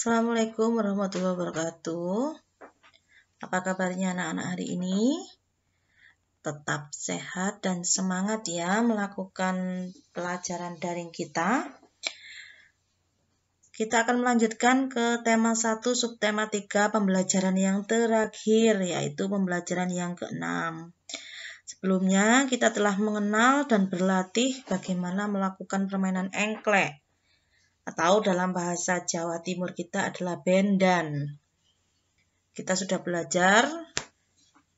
Assalamualaikum warahmatullahi wabarakatuh. Apa kabarnya anak-anak hari ini? Tetap sehat dan semangat ya melakukan pelajaran daring kita. Kita akan melanjutkan ke tema 1 subtema 3 pembelajaran yang terakhir, yaitu pembelajaran yang ke-6. Sebelumnya kita telah mengenal dan berlatih bagaimana melakukan permainan engklek, atau dalam bahasa Jawa Timur kita adalah bendan. Kita sudah belajar,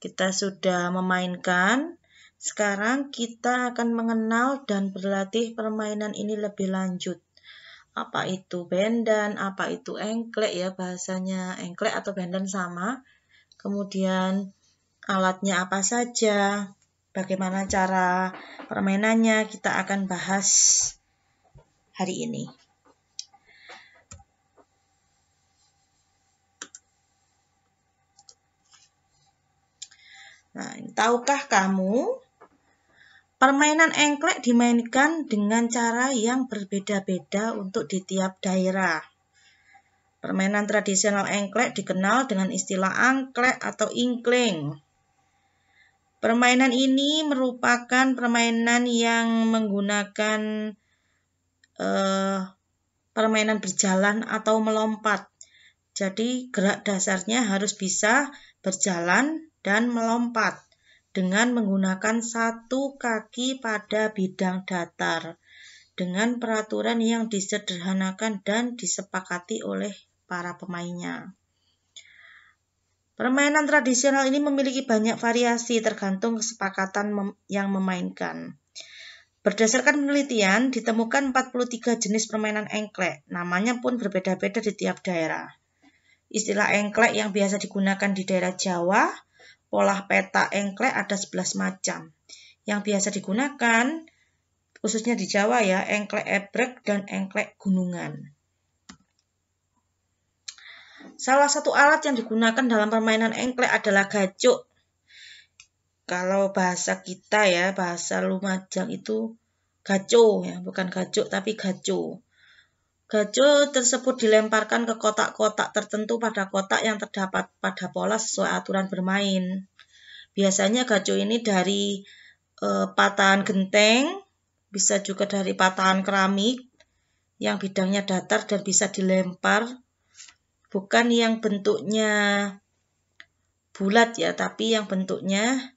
kita sudah memainkan. Sekarang kita akan mengenal dan berlatih permainan ini lebih lanjut. Apa itu bendan, apa itu engklek ya, bahasanya engklek atau bendan sama. Kemudian alatnya apa saja, bagaimana cara permainannya, kita akan bahas hari ini. Nah, tahukah kamu permainan engklek dimainkan dengan cara yang berbeda-beda untuk di tiap daerah. Permainan tradisional engklek dikenal dengan istilah angklek atau ingkling. Permainan ini merupakan permainan yang menggunakan permainan berjalan atau melompat. Jadi gerak dasarnya harus bisa berjalan dan melompat dengan menggunakan satu kaki pada bidang datar dengan peraturan yang disederhanakan dan disepakati oleh para pemainnya. Permainan tradisional ini memiliki banyak variasi tergantung kesepakatan yang memainkan. Berdasarkan penelitian, ditemukan 43 jenis permainan engklek. Namanya pun berbeda-beda di tiap daerah. Istilah engklek yang biasa digunakan di daerah Jawa, pola peta engklek ada 11 macam. Yang biasa digunakan, khususnya di Jawa ya, engklek ebrek dan engklek gunungan. Salah satu alat yang digunakan dalam permainan engklek adalah gacuk. Kalau bahasa kita ya, bahasa Lumajang itu gaco ya, bukan gacuk tapi gaco. Gaco tersebut dilemparkan ke kotak-kotak tertentu pada kotak yang terdapat pada pola sesuai aturan bermain. Biasanya gaco ini dari patahan genteng, bisa juga dari patahan keramik yang bidangnya datar dan bisa dilempar. Bukan yang bentuknya bulat ya, tapi yang bentuknya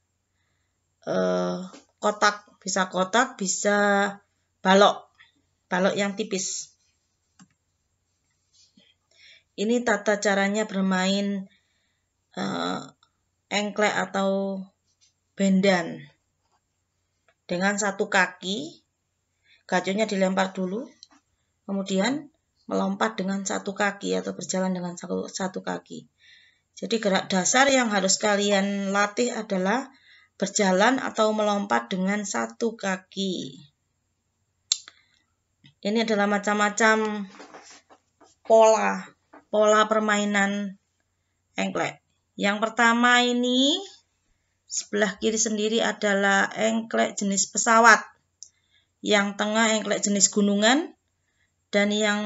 kotak, bisa balok yang tipis. Ini tata caranya bermain engklek atau bendan. Dengan satu kaki, gaconya dilempar dulu, kemudian melompat dengan satu kaki atau berjalan dengan satu kaki. Jadi gerak dasar yang harus kalian latih adalah berjalan atau melompat dengan satu kaki. Ini adalah macam-macam pola permainan engklek. Yang pertama ini, sebelah kiri sendiri adalah engklek jenis pesawat. Yang tengah engklek jenis gunungan. Dan yang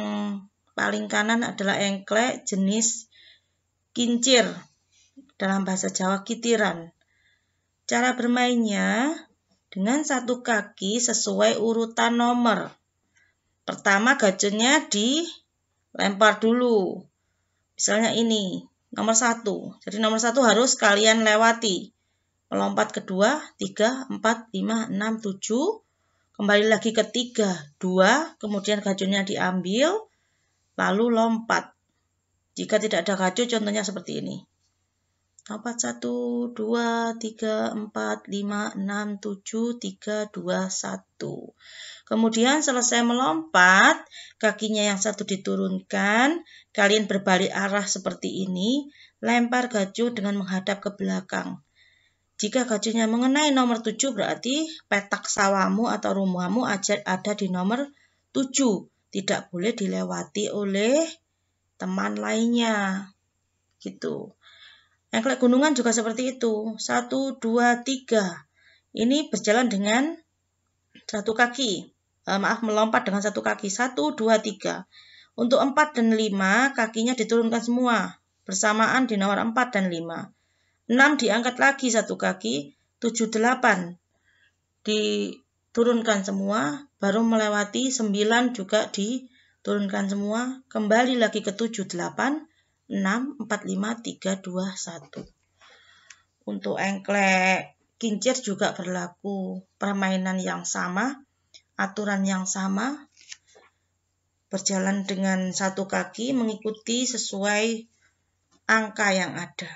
paling kanan adalah engklek jenis kincir. Dalam bahasa Jawa kitiran. Cara bermainnya dengan satu kaki sesuai urutan nomor. Pertama gaconya dilempar dulu. Misalnya ini, nomor 1. Jadi nomor 1 harus kalian lewati. Melompat kedua, 3, 4, 5, 6, 7. Kembali lagi ke 3, 2. Kemudian gaconya diambil, lalu lompat. Jika tidak ada gaco, contohnya seperti ini. Lompat 1, 2, 3, 4, 5, 6, 7, 3, 2, 1. Kemudian selesai melompat, kakinya yang satu diturunkan, kalian berbalik arah seperti ini, lempar gaco dengan menghadap ke belakang. Jika gaconya mengenai nomor 7, berarti petak sawahmu atau rumahmu ada di nomor 7. Tidak boleh dilewati oleh teman lainnya. Gitu. Engklek gunungan juga seperti itu. 1, 2, 3. Ini berjalan dengan satu kaki. Melompat dengan satu kaki. 1, 2, 3. Untuk 4 dan 5 kakinya diturunkan semua bersamaan di nomor 4 dan 5. 6 diangkat lagi satu kaki, 7, 8 diturunkan semua, baru melewati 9 juga diturunkan semua, kembali lagi ke 7, 8, 6, 4, 5, 3, 2, 1. Untuk engklek kincir juga berlaku permainan yang sama, aturan yang sama, berjalan dengan satu kaki mengikuti sesuai angka yang ada.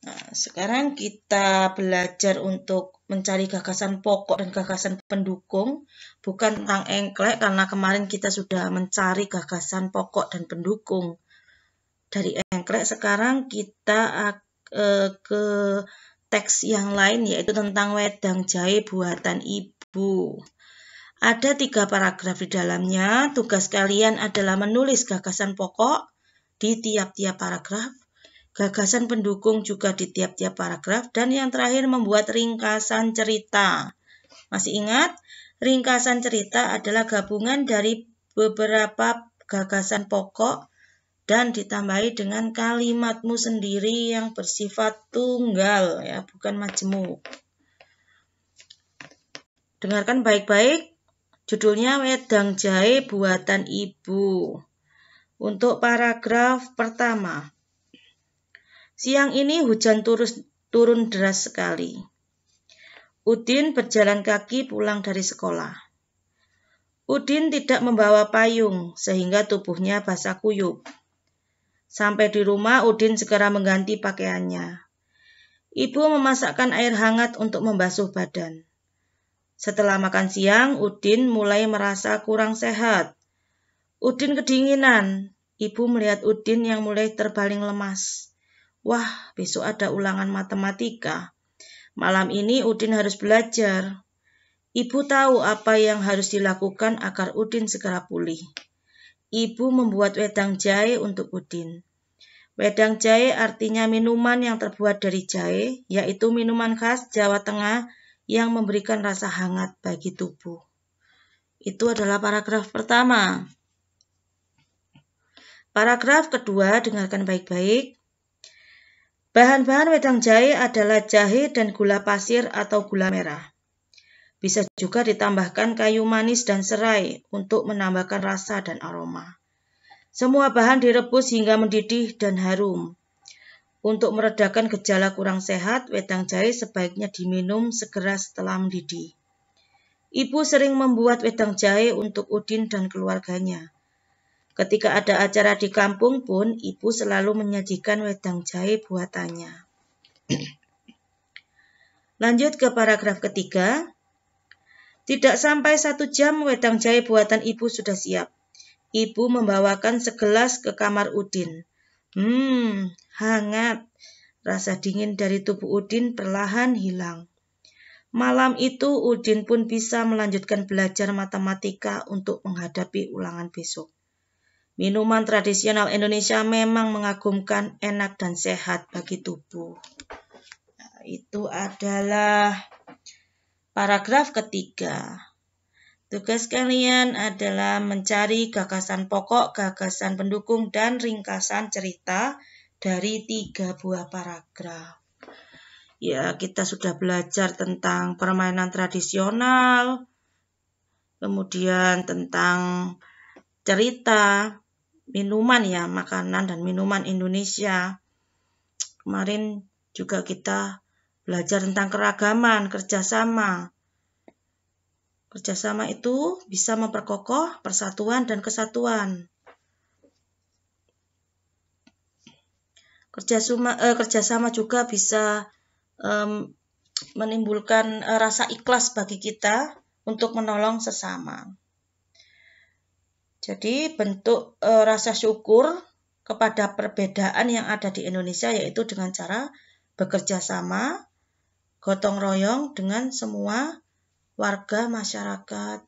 Nah, sekarang kita belajar untuk mencari gagasan pokok dan gagasan pendukung, bukan tentang engklek karena kemarin kita sudah mencari gagasan pokok dan pendukung dari engklek. Sekarang kita ke teks yang lain, yaitu tentang wedang jahe buatan ibu. Ada 3 paragraf di dalamnya. Tugas kalian adalah menulis gagasan pokok di tiap-tiap paragraf, gagasan pendukung juga di tiap-tiap paragraf, dan yang terakhir membuat ringkasan cerita. Masih ingat? Ringkasan cerita adalah gabungan dari beberapa gagasan pokok dan ditambahi dengan kalimatmu sendiri yang bersifat tunggal, ya, bukan majemuk. Dengarkan baik-baik. Judulnya wedang jahe buatan ibu. Untuk paragraf pertama. Siang ini hujan turun deras sekali. Udin berjalan kaki pulang dari sekolah. Udin tidak membawa payung sehingga tubuhnya basah kuyup. Sampai di rumah, Udin segera mengganti pakaiannya. Ibu memasakkan air hangat untuk membasuh badan. Setelah makan siang, Udin mulai merasa kurang sehat. Udin kedinginan. Ibu melihat Udin yang mulai terbaling lemas. Wah, besok ada ulangan matematika. Malam ini Udin harus belajar. Ibu tahu apa yang harus dilakukan agar Udin segera pulih. Ibu membuat wedang jahe untuk Udin. Wedang jahe artinya minuman yang terbuat dari jahe, yaitu minuman khas Jawa Tengah yang memberikan rasa hangat bagi tubuh. Itu adalah paragraf pertama. Paragraf kedua, dengarkan baik-baik. Bahan-bahan wedang jahe adalah jahe dan gula pasir atau gula merah. Bisa juga ditambahkan kayu manis dan serai untuk menambahkan rasa dan aroma. Semua bahan direbus hingga mendidih dan harum. Untuk meredakan gejala kurang sehat, wedang jahe sebaiknya diminum segera setelah mendidih. Ibu sering membuat wedang jahe untuk Udin dan keluarganya. Ketika ada acara di kampung pun, ibu selalu menyajikan wedang jahe buatannya. Lanjut ke paragraf ketiga. Tidak sampai 1 jam wedang jahe buatan ibu sudah siap. Ibu membawakan segelas ke kamar Udin. Hangat. Rasa dingin dari tubuh Udin perlahan hilang. Malam itu Udin pun bisa melanjutkan belajar matematika untuk menghadapi ulangan besok. Minuman tradisional Indonesia memang mengagumkan, enak dan sehat bagi tubuh. Nah, itu adalah paragraf ketiga. Tugas kalian adalah mencari gagasan pokok, gagasan pendukung, dan ringkasan cerita dari 3 buah paragraf. Ya, kita sudah belajar tentang permainan tradisional, kemudian tentang cerita, minuman ya, makanan dan minuman Indonesia. Kemarin juga kita belajar tentang keragaman, kerjasama. Kerjasama itu bisa memperkokoh persatuan dan kesatuan. Kerjasama juga bisa menimbulkan rasa ikhlas bagi kita untuk menolong sesama. Jadi bentuk rasa syukur kepada perbedaan yang ada di Indonesia yaitu dengan cara bekerja sama, gotong royong dengan semua warga masyarakat.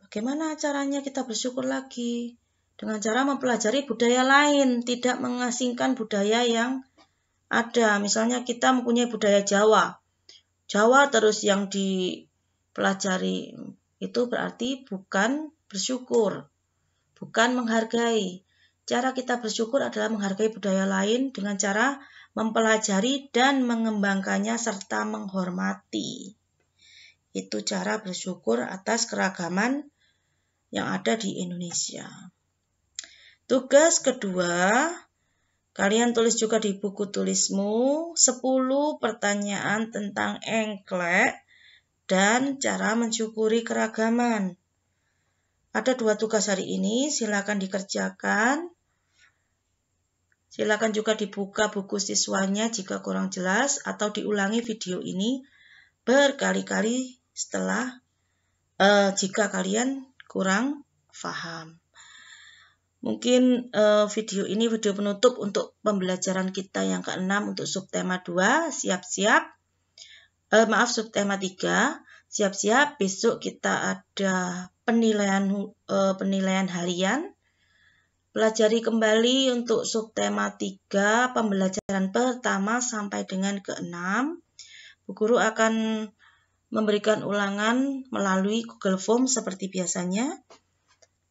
Bagaimana caranya kita bersyukur lagi? Dengan cara mempelajari budaya lain, tidak mengasingkan budaya yang ada. Misalnya kita mempunyai budaya Jawa. Jawa terus yang dipelajari. itu berarti bukan bersyukur, bukan menghargai. Cara kita bersyukur adalah menghargai budaya lain dengan cara mempelajari dan mengembangkannya serta menghormati. Itu cara bersyukur atas keragaman yang ada di Indonesia. Tugas kedua, kalian tulis juga di buku tulismu 10 pertanyaan tentang engklek dan cara mensyukuri keragaman. Ada 2 tugas hari ini, silakan dikerjakan. Silakan juga dibuka buku siswanya jika kurang jelas atau diulangi video ini berkali-kali jika kalian kurang paham. Mungkin video ini video penutup untuk pembelajaran kita yang ke-6 untuk subtema 2. Siap-siap. Subtema 3. Siap-siap, besok kita ada penilaian harian. Pelajari kembali untuk subtema 3, pembelajaran pertama sampai dengan ke-6. Bu Guru akan memberikan ulangan melalui Google Form seperti biasanya.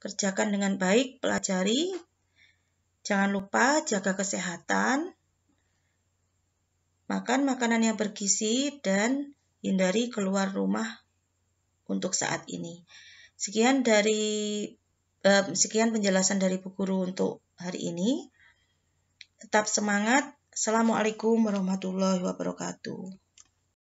Kerjakan dengan baik, pelajari. Jangan lupa jaga kesehatan, makan makanan yang bergizi, dan hindari keluar rumah untuk saat ini. Sekian penjelasan dari Bu Guru untuk hari ini. Tetap semangat. Assalamualaikum warahmatullahi wabarakatuh.